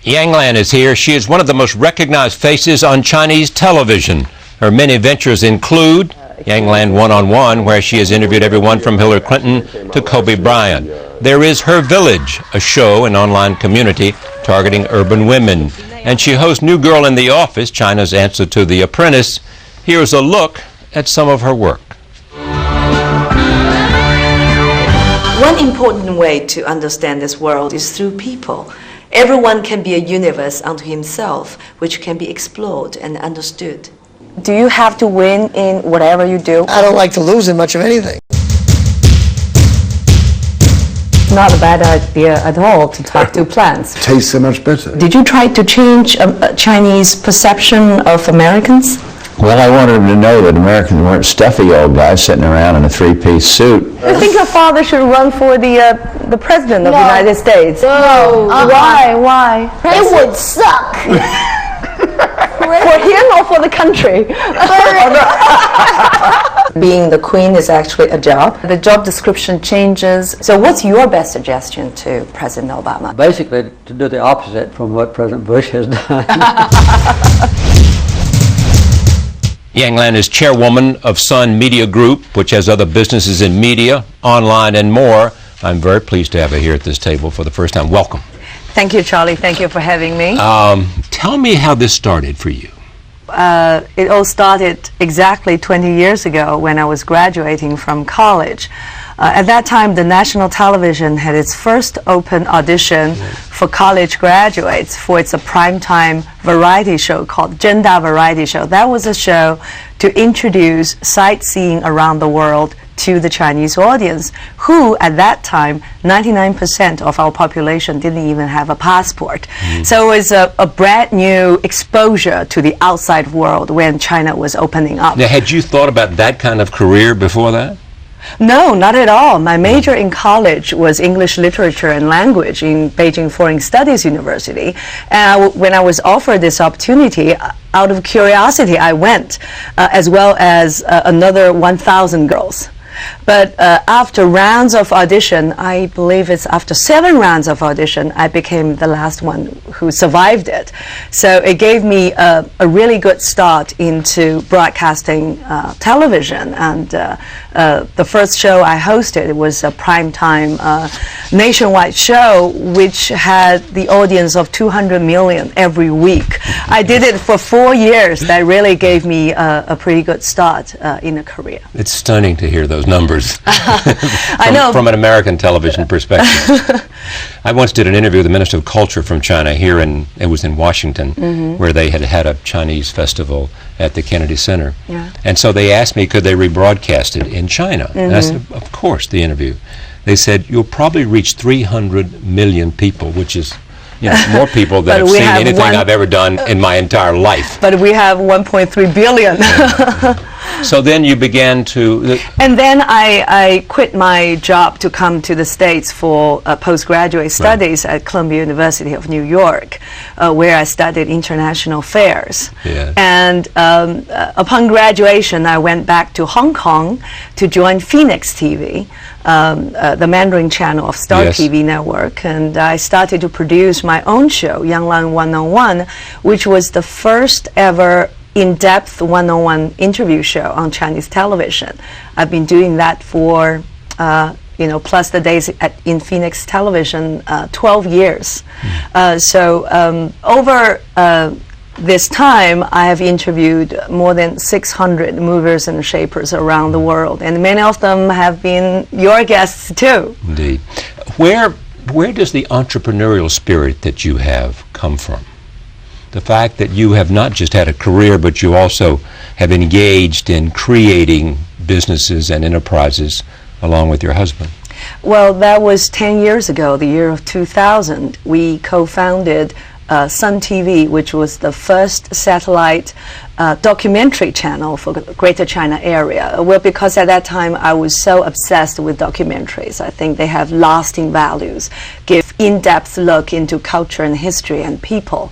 Yang Lan is here. She is one of the most recognized faces on Chinese television. Her many ventures include Yang Lan One-on-One, where she has interviewed everyone from Hillary Clinton to Kobe Bryant. There is Her Village, a show and online community targeting urban women. And she hosts New Girl in the Office, China's answer to The Apprentice. Here's a look at some of her work. One important way to understand this world is through people. Everyone can be a universe unto himself, which can be explored and understood. Do you have to win in whatever you do? I don't like to lose in much of anything. Not a bad idea at all to talk to plants. Tastes so much better. Did you try to change Chinese perception of Americans? Well, I wanted them to know that Americans weren't stuffy old guys sitting around in a three-piece suit. I think your father should run for the president of the United States. No. Why? It would suck. For him or for the country? Being the queen is actually a job. The job description changes. So what's your best suggestion to President Obama? Basically, to do the opposite from what President Bush has done. Yang Lan is chairwoman of Sun Media Group, which has other businesses in media, online, and more. I'm very pleased to have her here at this table for the first time. Welcome. Thank you, Charlie. Thank you for having me. Tell me how this started for you. It all started exactly 20 years ago when I was graduating from college. At that time, the national television had its first open audition for college graduates for its primetime variety show called Zhenda Variety Show. That was a show to introduce sightseeing around the world to the Chinese audience, who at that time, 99% of our population didn't even have a passport. So it was a brand new exposure to the outside world when China was opening up. Now, had you thought about that kind of career before that? No, not at all. My major in college was English literature and language in Beijing Foreign Studies University. And when I was offered this opportunity, out of curiosity, I went, as well as another 1,000 girls. But after rounds of audition, I believe it's after 7 rounds of audition, I became the last one who survived it. So it gave me a really good start into broadcasting television. And the first show I hosted was a primetime nationwide show, which had the audience of 200 million every week. I did it for 4 years. That really gave me a pretty good start in a career. It's stunning to hear those numbers I know. From an American television perspective. I once did an interview with the Minister of Culture from China here, it was in Washington, where they had a Chinese festival at the Kennedy Center. And so they asked me, could they rebroadcast it in China? And I said, of course, the interview. They said, you'll probably reach 300 million people, which is more people than have seen anything I've ever done in my entire life. But we have 1.3 billion. So then you began to... And then I quit my job to come to the States for postgraduate studies at Columbia University of New York, where I studied international affairs. And upon graduation, I went back to Hong Kong to join Phoenix TV, the Mandarin channel of Star TV network. And I started to produce my own show, Yang Lan One-on-One, which was the first ever in-depth one-on-one interview show on Chinese television. I've been doing that for, plus the days in Phoenix television, 12 years. So over this time, I have interviewed more than 600 movers and shapers around the world, and many of them have been your guests too. Indeed. Where does the entrepreneurial spirit that you have come from? The fact that you have not just had a career, but you also have engaged in creating businesses and enterprises along with your husband. Well, that was 10 years ago, the year of 2000. We co-founded Sun TV, which was the first satellite documentary channel for the Greater China area. Well, because at that time I was so obsessed with documentaries. I think they have lasting values, give in-depth look into culture and history and people.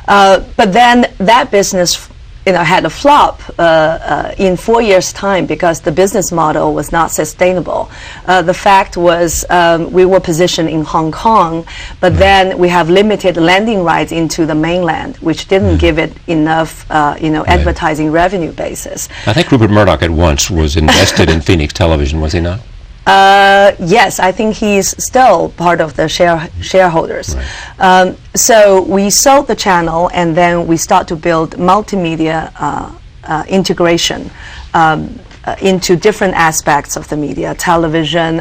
But then that business had a flop in 4 years' time because the business model was not sustainable. The fact was we were positioned in Hong Kong, but then we have limited landing rights into the mainland, which didn't give it enough, advertising revenue basis. I think Rupert Murdoch at once was invested in Phoenix Television, was he not? Yes, I think he's still part of the shareholders. Right. So we sold the channel, and then we start to build multimedia integration into different aspects of the media, television,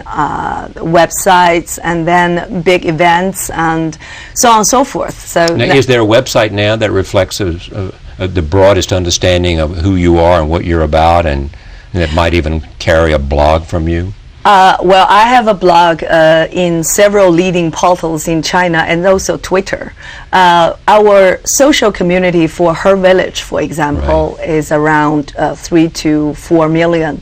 websites, and then big events, and so on and so forth. So now, is there a website now that reflects the broadest understanding of who you are and what you're about, and that might even carry a blog from you? Well, I have a blog in several leading portals in China and also Twitter. Our social community for Her Village, for example, is around 3 to 4 million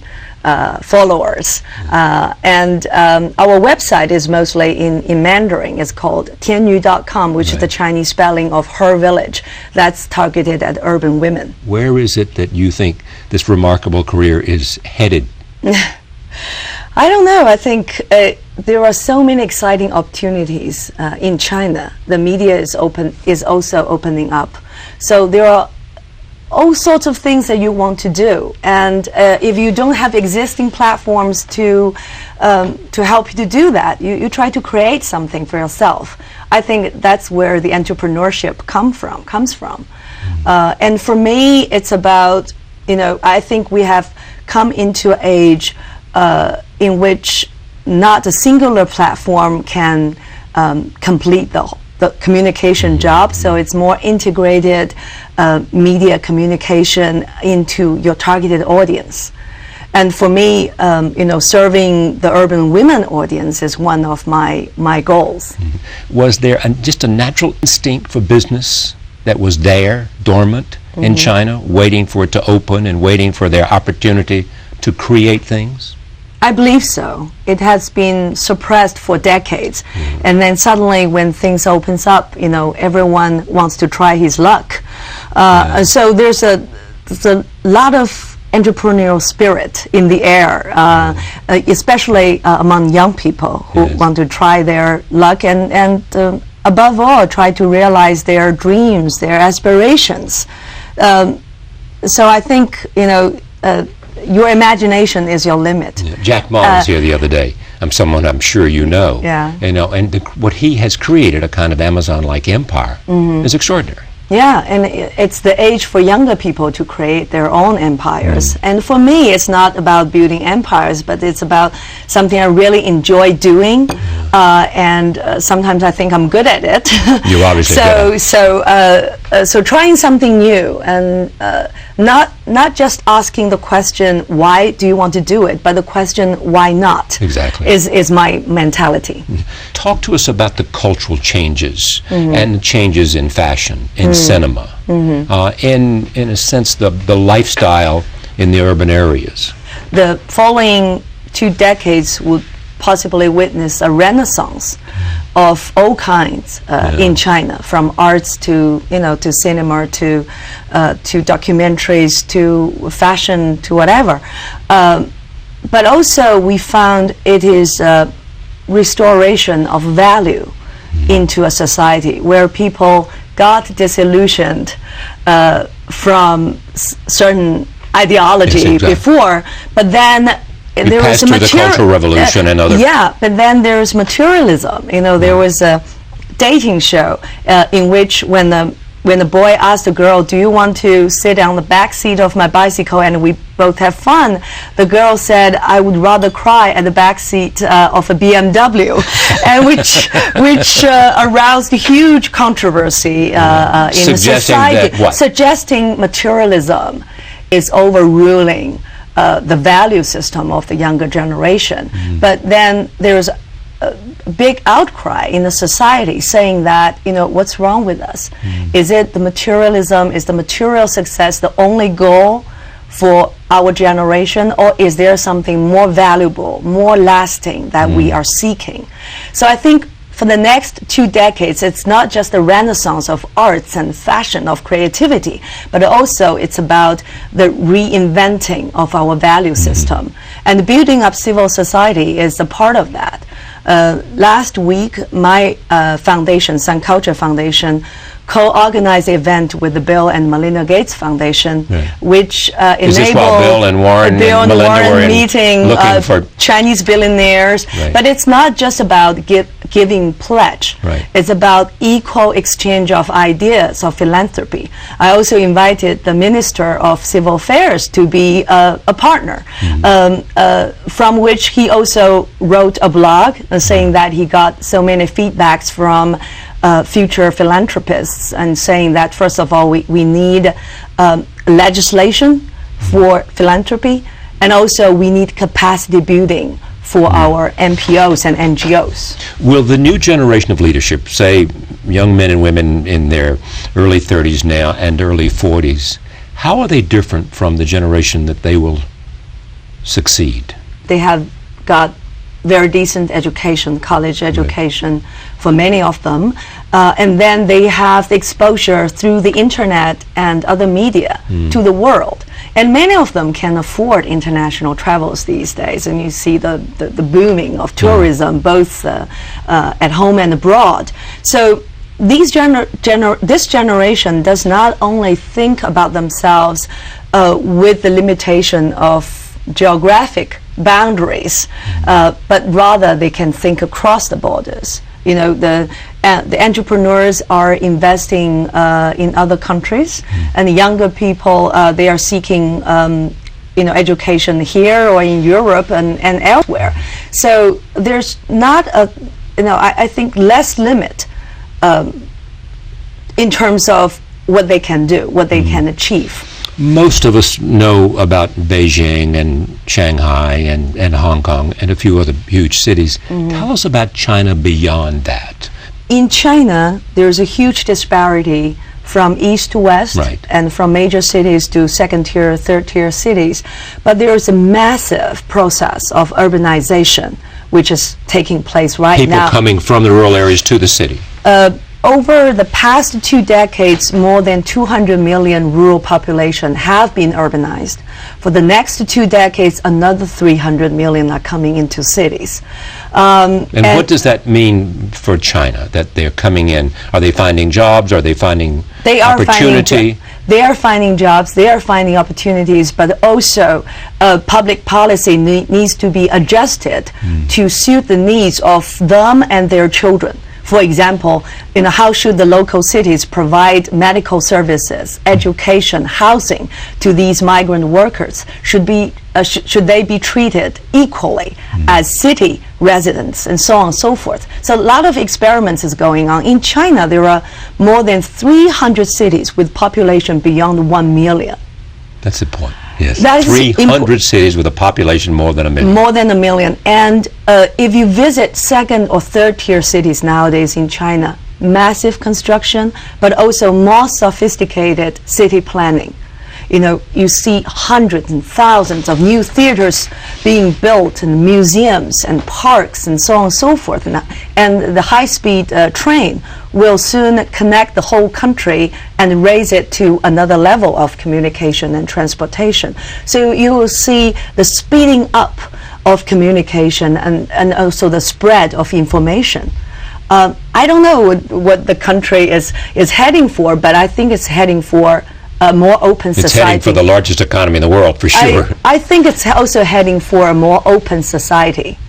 followers. And our website is mostly in Mandarin. It's called tianyu.com, which is the Chinese spelling of Her Village. That's targeted at urban women. Where is it that you think this remarkable career is headed? I don't know. I think there are so many exciting opportunities in China. The media is also opening up. So there are all sorts of things that you want to do, and if you don't have existing platforms to help you to do that, you try to create something for yourself. I think that's where the entrepreneurship comes from. And for me, it's about, I think we have come into an age in which not a singular platform can complete the communication job, so it's more integrated media communication into your targeted audience. And for me, serving the urban women audience is one of my goals. Was there just a natural instinct for business that was there, dormant, in China, waiting for it to open and waiting for their opportunity to create things? I believe so. It has been suppressed for decades, and then suddenly when things opens up, everyone wants to try his luck. So there's a lot of entrepreneurial spirit in the air, especially among young people who want to try their luck and above all, try to realize their dreams, their aspirations. So I think, your imagination is your limit. Jack Ma was here the other day. Someone I'm sure you know. Yeah. And what he has created, a kind of Amazon-like empire, is extraordinary. Yeah, and it's the age for younger people to create their own empires. And for me, it's not about building empires, but it's about something I really enjoy doing, and sometimes I think I'm good at it. You're obviously good at it. So trying something new, and not just asking the question, why do you want to do it, but the question, why not? Exactly. Is my mentality. Talk to us about the cultural changes and the changes in fashion, in cinema, in a sense, the lifestyle in the urban areas. The following 2 decades would possibly witness a renaissance of all kinds in China, from arts to to cinema to documentaries to fashion to whatever. But also we found it is a restoration of value into a society where people got disillusioned from certain ideology before, but then there was the Cultural Revolution and other. Yeah, but then there's materialism. There was a dating show in which when the boy asked the girl, "Do you want to sit on the back seat of my bicycle and we both have fun?" The girl said, "I would rather cry at the back seat of a BMW," and which aroused huge controversy in the society, suggesting materialism is overruling the value system of the younger generation. But then there's a big outcry in the society saying that, what's wrong with us? Is it the materialism, is the material success the only goal for our generation, or is there something more valuable, more lasting that we are seeking? So I think for the next 2 decades, it's not just the renaissance of arts and fashion, of creativity, but also it's about the reinventing of our value system. And building up civil society is a part of that. Last week, my foundation, Sun Culture Foundation, co-organized an event with the Bill and Melinda Gates Foundation, which enabled Is this while Bill and Warren and Melinda were meeting looking for Chinese billionaires? But it's not just about giving pledge. It's about equal exchange of ideas of philanthropy. I also invited the Minister of Civil Affairs to be a partner, from which he also wrote a blog saying that he got so many feedbacks from future philanthropists, and saying that first of all we need legislation for philanthropy, and also we need capacity building for our NPOs and NGOs. Will the new generation of leadership, say young men and women in their early 30s now and early 40s, how are they different from the generation that they will succeed? They have got very decent education, college education for many of them, and then they have the exposure through the internet and other media to the world. And many of them can afford international travels these days, and you see the booming of tourism both at home and abroad. So this generation does not only think about themselves with the limitation of geographic boundaries, but rather they can think across the borders. You know, the entrepreneurs are investing in other countries, and the younger people, they are seeking education here or in Europe and elsewhere. So there's not I think less limit in terms of what they can do, what they can achieve. Most of us know about Beijing and Shanghai and Hong Kong and a few other huge cities. Tell us about China beyond that. In China, there's a huge disparity from east to west, and from major cities to second-tier, third-tier cities. But there is a massive process of urbanization which is taking place now. People coming from the rural areas to the city. Over the past 2 decades, more than 200 million rural population have been urbanized. For the next 2 decades, another 300 million are coming into cities. And what does that mean for China, that they're coming in? Are they finding jobs? Are they finding opportunity? They are finding jobs, they are finding opportunities, but also public policy needs to be adjusted to suit the needs of them and their children. For example, how should the local cities provide medical services, education, housing to these migrant workers? Should they be treated equally as city residents, and so on and so forth? So a lot of experiments is going on. In China, there are more than 300 cities with population beyond 1 million. That's the point. Yes, that 300 cities with a population more than 1 million. More than 1 million. And if you visit second or third tier cities nowadays in China, massive construction, but also more sophisticated city planning. You see hundreds and thousands of new theaters being built, and museums and parks and so on and so forth. And the high-speed train will soon connect the whole country and raise it to another level of communication and transportation. So you will see the speeding up of communication and also the spread of information. I don't know what the country is heading for, but I think it's heading for a more open society. It's heading for the largest economy in the world, for sure. I think it's also heading for a more open society,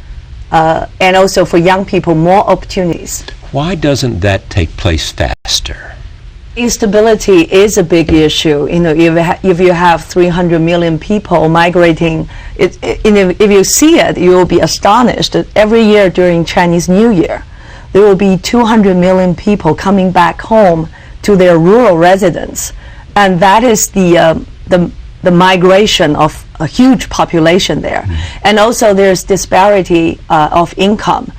and also for young people, more opportunities. Why doesn't that take place faster? Instability is a big issue. If you have 300 million people migrating, if you see it, you will be astonished that every year during Chinese New Year, there will be 200 million people coming back home to their rural residence. And that is the migration of a huge population there. And also there's disparity of income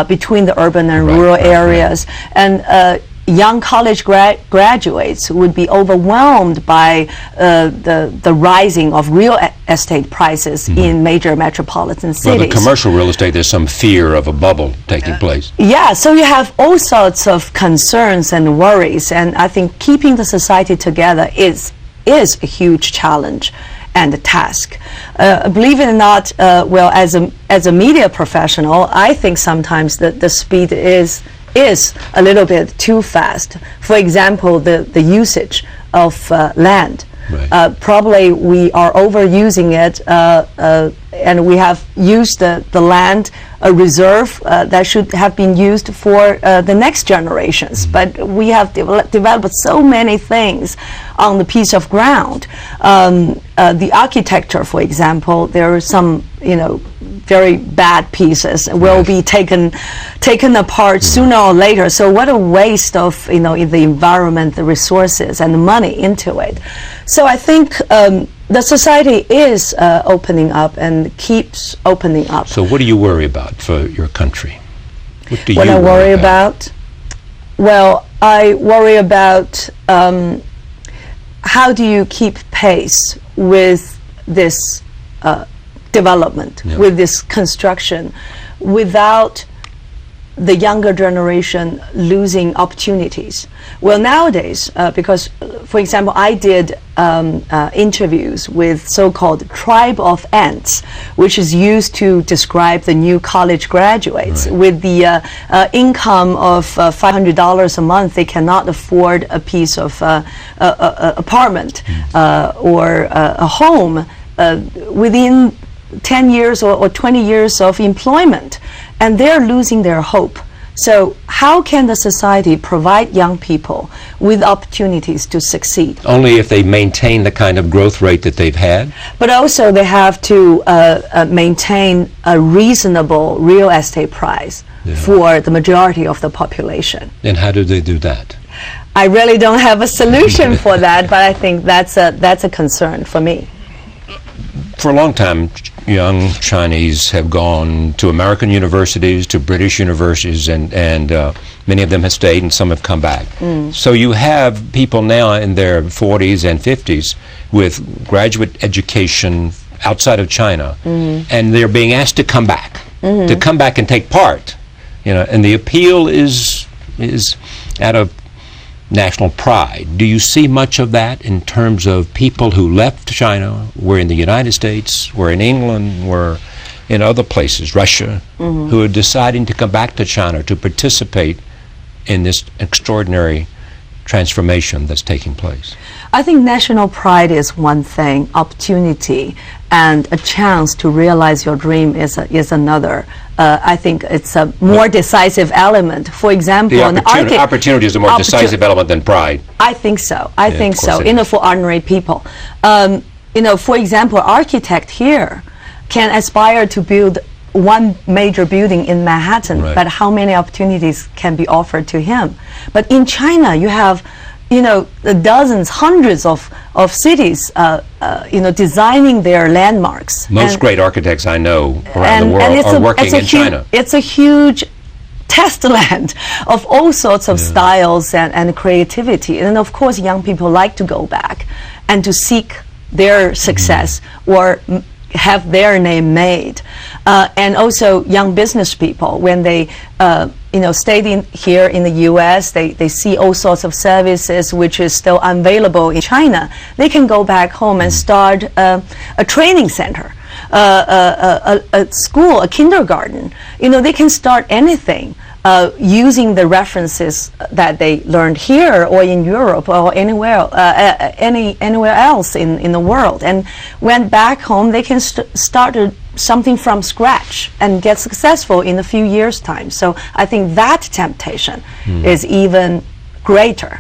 between the urban and rural areas. And young college graduates would be overwhelmed by the rising of real estate prices in major metropolitan cities. Well, the commercial real estate, there's some fear of a bubble taking place. Yeah, so you have all sorts of concerns and worries, and I think keeping the society together is a huge challenge and a task. Believe it or not, well, as a media professional, I think sometimes that the speed is a little bit too fast. For example, the usage of land. Right. Probably we are overusing it, and we have used the land reserve that should have been used for the next generations. But we have developed so many things on the piece of ground. The architecture, for example, there are some, very bad pieces will be taken apart sooner or later. So what a waste of the environment, the resources, and the money into it. So I think the society is opening up and keeps opening up. So what do you worry about for your country? What do you I worry about? Well, I worry about how do you keep pace with this development, with this construction, without the younger generation losing opportunities. Well, nowadays, because, for example, I did interviews with so-called tribe of ants, which is used to describe the new college graduates. Right. With the income of $500 a month, they cannot afford a piece of apartment or a home within 10 years or 20 years of employment, and they're losing their hope. So how can the society provide young people with opportunities to succeed? Only if they maintain the kind of growth rate that they've had? But also they have to maintain a reasonable real estate price for the majority of the population. And how do they do that? I really don't have a solution for that, but I think that's a concern for me. For a long time, young Chinese have gone to American universities, to British universities, and many of them have stayed and some have come back. So you have people now in their 40s and 50s with graduate education outside of China, and they're being asked to come back, and take part. And the appeal is out of national pride. Do you see much of that in terms of people who left China, were in the United States, were in England, were in other places, Russia, who are deciding to come back to China to participate in this extraordinary transformation that's taking place? I think national pride is one thing, opportunity and a chance to realize your dream is another. I think it's a more decisive element. For example, the opportunity is a more decisive element than pride. I think so. I think so. For ordinary people, for example, architect here can aspire to build one major building in Manhattan, but how many opportunities can be offered to him? But in China, you have dozens, hundreds of cities, designing their landmarks. Most great architects I know around the world are working in China. It's a huge test land of all sorts of styles and creativity. And of course, young people like to go back and to seek their success or have their name made. And also young business people, when they stayed here in the US, they see all sorts of services which is still unavailable in China. They can go back home and start a training center, a school, a kindergarten. They can start anything using the references that they learned here or in Europe or anywhere else in the world, and went back home. They can start something from scratch and get successful in a few years' time. So I think that temptation is even greater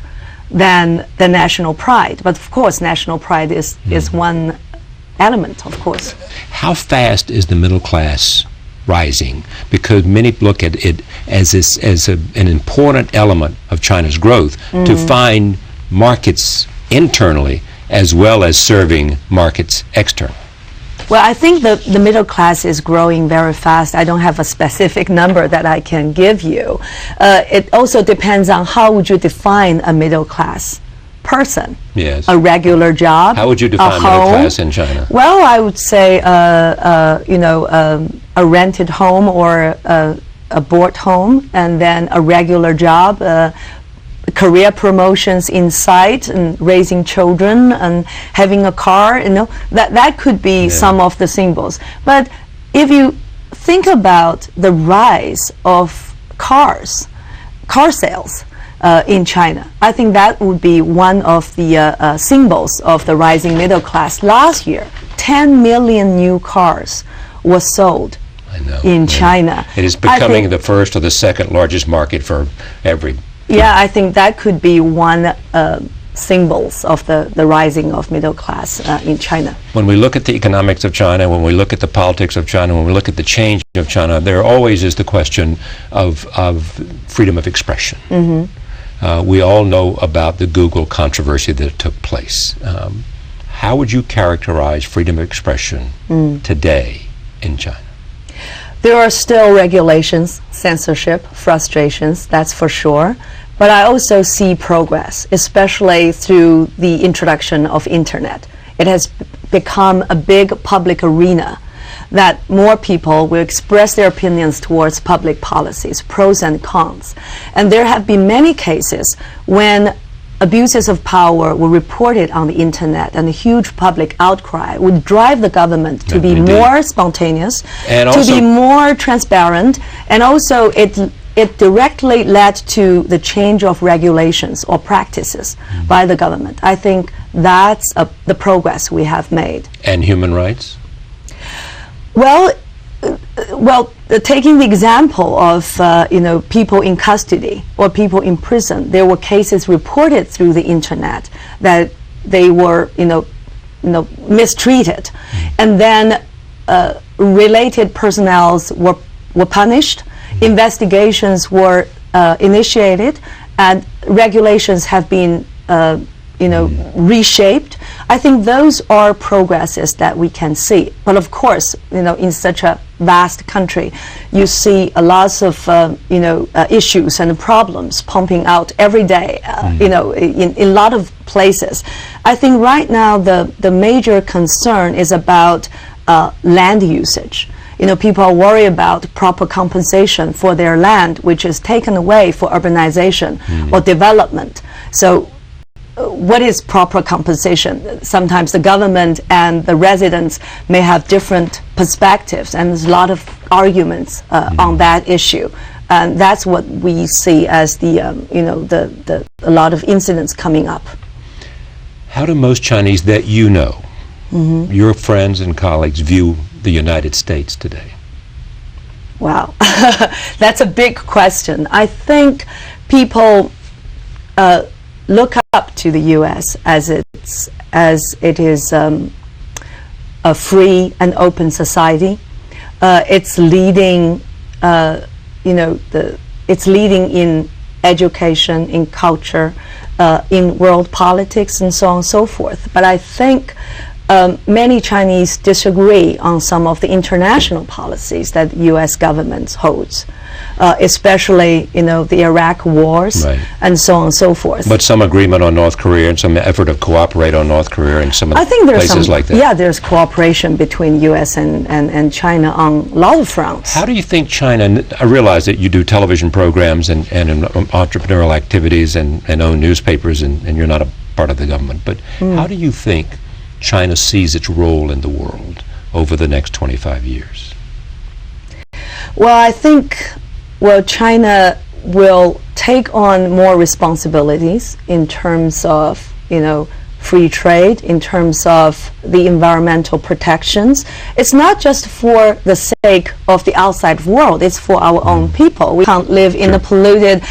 than the national pride. But of course, national pride is one element, of course. How fast is the middle class rising? Because many look at it as an important element of China's growth to find markets internally as well as serving markets externally. Well, I think the middle class is growing very fast. I don't have a specific number that I can give you. It also depends on how would you define a middle class person. Yes. A regular job. How would you define middle class in China? Well, I would say a rented home or a board home, and then a regular job, career promotions in sight, and raising children and having a car. That could be some of the symbols. But if you think about the rise of car sales in China, I think that would be one of the symbols of the rising middle class. Last year, 10 million new cars were sold in China. It is becoming the first or the second largest market for every. Yeah, I think that could be one symbols of the rising of middle class in China. When we look at the economics of China, when we look at the politics of China, when we look at the change of China, there always is the question of freedom of expression. Mm-hmm. We all know about the Google controversy that took place. How would you characterize freedom of expression today in China? There are still regulations, censorship, frustrations, that's for sure. But I also see progress, especially through the introduction of internet. It has become a big public arena that more people will express their opinions towards public policies, pros and cons. And there have been many cases when abuses of power were reported on the internet, and a huge public outcry would drive the government to be more spontaneous, and to be more transparent, and also it directly led to the change of regulations or practices by the government. I think that's the progress we have made. And human rights? Well, taking the example of people in custody or people in prison, there were cases reported through the internet that they were mistreated, and then related personnels were punished, investigations were initiated, and regulations have been reshaped. I think those are progresses that we can see. But of course, in such a vast country, you see a lot of issues and problems pumping out every day. In a lot of places. I think right now the major concern is about land usage. People are worried about proper compensation for their land, which is taken away for urbanization or development. So what is proper compensation? Sometimes the government and the residents may have different perspectives, and there's a lot of arguments on that issue. And that's what we see as a lot of incidents coming up. How do most Chinese that you know, your friends and colleagues, view the United States today? Wow, that's a big question. I think people look up to the U.S. as it is a free and open society. It's leading, it's leading in education, in culture, in world politics, and so on and so forth. But I think many Chinese disagree on some of the international policies that the U.S. government holds, especially the Iraq wars, and so on and so forth. But some agreement on North Korea and some effort to cooperate on North Korea and some of the places like that. Yeah, there's cooperation between U.S. and China on a lot of fronts. How do you think China, I realize that you do television programs and entrepreneurial activities and own newspapers and you're not a part of the government, but how do you think China sees its role in the world over the next 25 years? Well, I think China will take on more responsibilities in terms of, free trade, in terms of the environmental protections. It's not just for the sake of the outside world, it's for our own people. We can't live in a polluted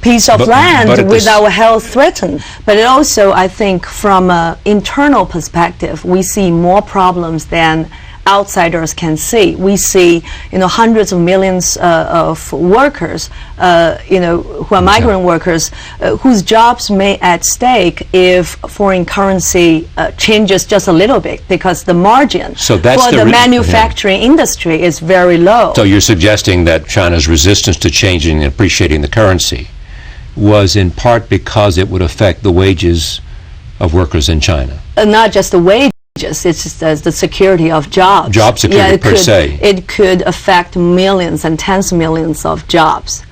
piece of land with our health threatened. But it also, I think, from an internal perspective, we see more problems than outsiders can see. We see, hundreds of millions of workers, who are migrant workers, whose jobs may at stake if foreign currency changes just a little bit, because the margin for the manufacturing industry is very low. So you're suggesting that China's resistance to changing and appreciating the currency was in part because it would affect the wages of workers in China? Not just the wages, it's just the security of jobs. Job security per se. It could affect millions and tens of millions of jobs.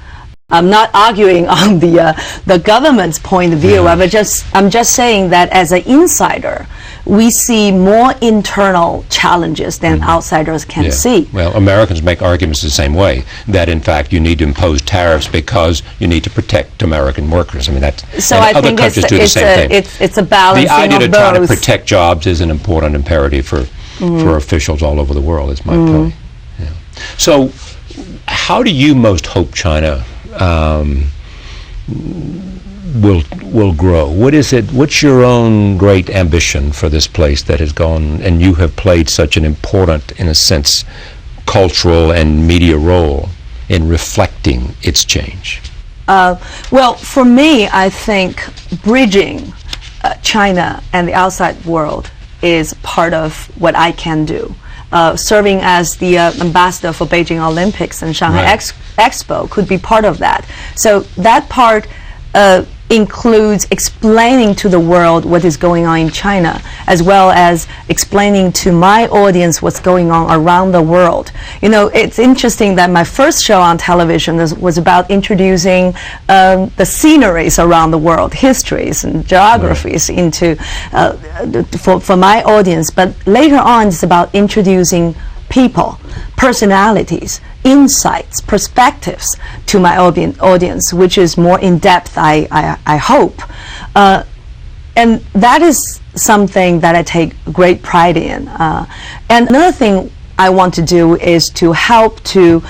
I'm not arguing on the government's point of view. I'm just saying that as an insider, we see more internal challenges than outsiders can see. Well, Americans make arguments the same way, that in fact you need to impose tariffs because you need to protect American workers. I mean, other countries do the same thing. It's a balancing of both. The idea to try to protect jobs is an important imperative for officials all over the world, is my point. Yeah. So how do you most hope China will grow? What's your own great ambition for this place that has gone, and you have played such an important, in a sense, cultural and media role in reflecting its change? Well, for me, I think bridging China and the outside world is part of what I can do. Serving as the ambassador for Beijing Olympics and Shanghai Expo could be part of that. So that part includes explaining to the world what is going on in China, as well as explaining to my audience what's going on around the world. It's interesting that my first show on television was about introducing the sceneries around the world, histories and geographies into for my audience. But later on, it's about introducing people, personalities, insights, perspectives to my audience, which is more in depth, I hope. And that is something that I take great pride in. And another thing I want to do is to help to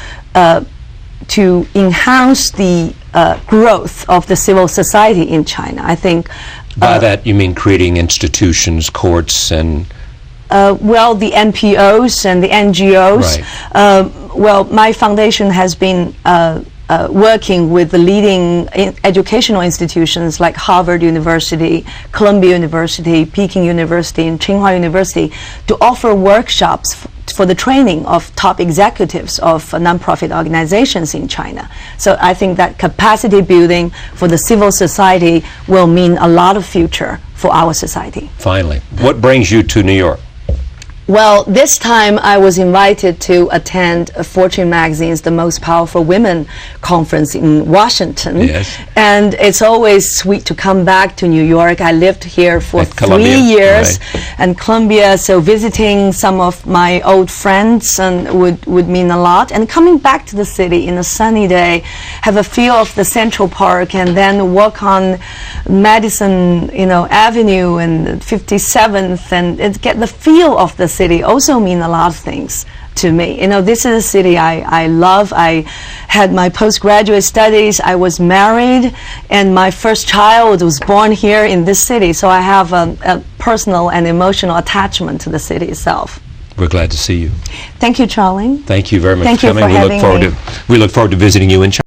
enhance the growth of the civil society in China. I think by that you mean creating institutions, courts, and well, the NPOs and the NGOs. Well, my foundation has been working with the leading educational institutions like Harvard University, Columbia University, Peking University, and Tsinghua University to offer workshops for the training of top executives of nonprofit organizations in China. So I think that capacity building for the civil society will mean a lot of future for our society. Finally, what brings you to New York? Well, this time I was invited to attend Fortune magazine's The Most Powerful Women conference in Washington. Yes. And it's always sweet to come back to New York. I lived here for 3 years and Columbia, so visiting some of my old friends would mean a lot. And coming back to the city in a sunny day, have a feel of the Central Park, and then walk on Madison, Avenue and 57th, and get the feel of the city also mean a lot of things to me. This is a city I love. I had my postgraduate studies. I was married, and my first child was born here in this city. So I have a personal and emotional attachment to the city itself. We're glad to see you. Thank you, Charlie. Thank you very much for coming. We look forward to visiting you in China.